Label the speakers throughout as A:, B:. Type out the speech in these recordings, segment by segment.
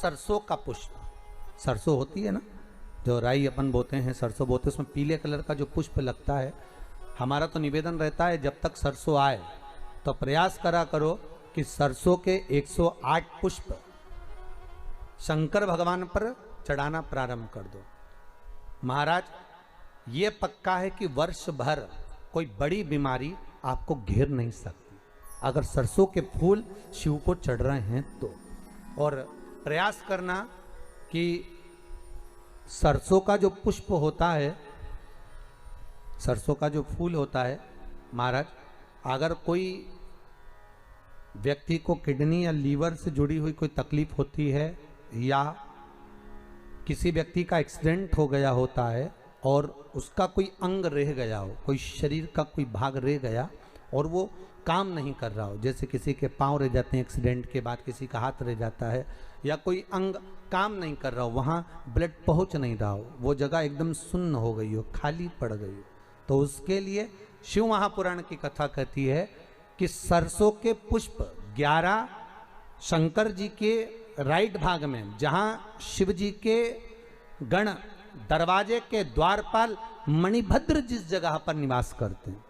A: सरसों का पुष्प, सरसों होती है ना जो राई अपन बोते हैं, सरसों बोते हैं, उसमें पीले कलर का जो पुष्प लगता है। हमारा तो निवेदन रहता है जब तक सरसों आए तो प्रयास करा करो कि सरसों के 108 पुष्प शंकर भगवान पर चढ़ाना प्रारंभ कर दो। महाराज ये पक्का है कि वर्ष भर कोई बड़ी बीमारी आपको घेर नहीं सकती अगर सरसों के फूल शिव को चढ़ रहे हैं तो। और प्रयास करना कि सरसों का जो पुष्प होता है, सरसों का जो फूल होता है महाराज, अगर कोई व्यक्ति को किडनी या लीवर से जुड़ी हुई कोई तकलीफ होती है या किसी व्यक्ति का एक्सीडेंट हो गया होता है और उसका कोई अंग रह गया हो, कोई शरीर का कोई भाग रह गया और वो काम नहीं कर रहा हो, जैसे किसी के पांव रह जाते हैं एक्सीडेंट के बाद, किसी का हाथ रह जाता है या कोई अंग काम नहीं कर रहा हो, वहाँ ब्लड पहुँच नहीं रहा हो, वो जगह एकदम सुन्न हो गई हो, खाली पड़ गई हो, तो उसके लिए शिव महापुराण की कथा कहती है कि सरसों के पुष्प 11 शंकर जी के राइट भाग में, जहाँ शिव जी के गण दरवाजे के द्वारपाल मणिभद्र जिस जगह पर निवास करते हैं,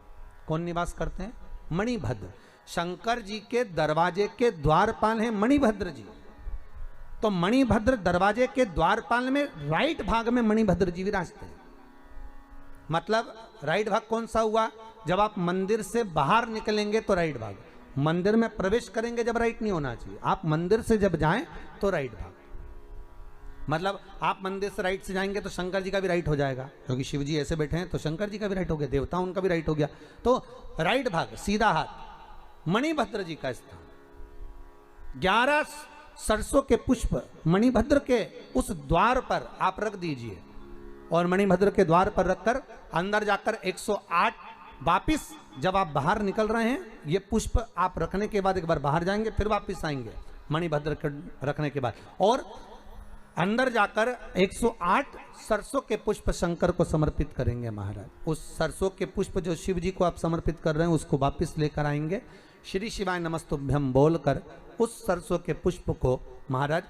A: कौन निवास करते हैं? मणिभद्र। शंकर जी के दरवाजे के द्वारपाल हैं मणिभद्र जी। तो मणिभद्र दरवाजे के द्वारपाल में राइट भाग में मणिभद्र जी विराजते हैं। मतलब राइट भाग कौन सा हुआ? जब आप मंदिर से बाहर निकलेंगे तो राइट भाग, मंदिर में प्रवेश करेंगे जब राइट नहीं होना चाहिए, आप मंदिर से जब जाएं तो राइट भाग। मतलब आप मंदिर से राइट से जाएंगे तो शंकर जी का भी राइट हो जाएगा, क्योंकि शिव जी ऐसे बैठे हैं तो शंकर जी का भी राइट हो गया, देवता उनका भी राइट हो गया, तो राइट भाग सीधा हाथ मणिभद्र जी का स्थान। 11 सरसों के पुष्प मणिभद्र के उस द्वार पर आप रख दीजिए और मणिभद्र के द्वार पर रखकर अंदर जाकर 108 वापिस जब आप बाहर निकल रहे हैं, ये पुष्प आप रखने के बाद एक बार बाहर जाएंगे फिर वापिस आएंगे मणिभद्र के रखने के बाद, और अंदर जाकर 108 सरसों के पुष्प शंकर को समर्पित करेंगे महाराज। उस सरसों के पुष्प जो शिव जी को आप समर्पित कर रहे हैं उसको वापस लेकर आएंगे, श्री शिवाय नमस्तुभ्यम बोलकर उस सरसों के पुष्प को महाराज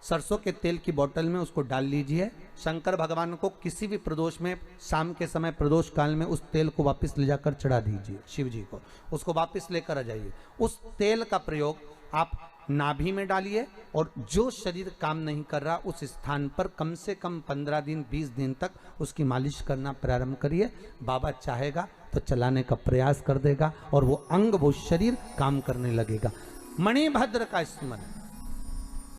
A: सरसों के तेल की बोतल में उसको डाल लीजिए। शंकर भगवान को किसी भी प्रदोष में शाम के समय प्रदोष काल में उस तेल को वापस ले जाकर चढ़ा दीजिए शिव जी को, उसको वापस लेकर आ जाइए। उस तेल का प्रयोग आप नाभि में डालिए और जो शरीर काम नहीं कर रहा उस स्थान पर कम से कम 15 दिन 20 दिन तक उसकी मालिश करना प्रारंभ करिए। बाबा चाहेगा तो चलाने का प्रयास कर देगा और वो अंग वो शरीर काम करने लगेगा। मणिभद्र का स्मरण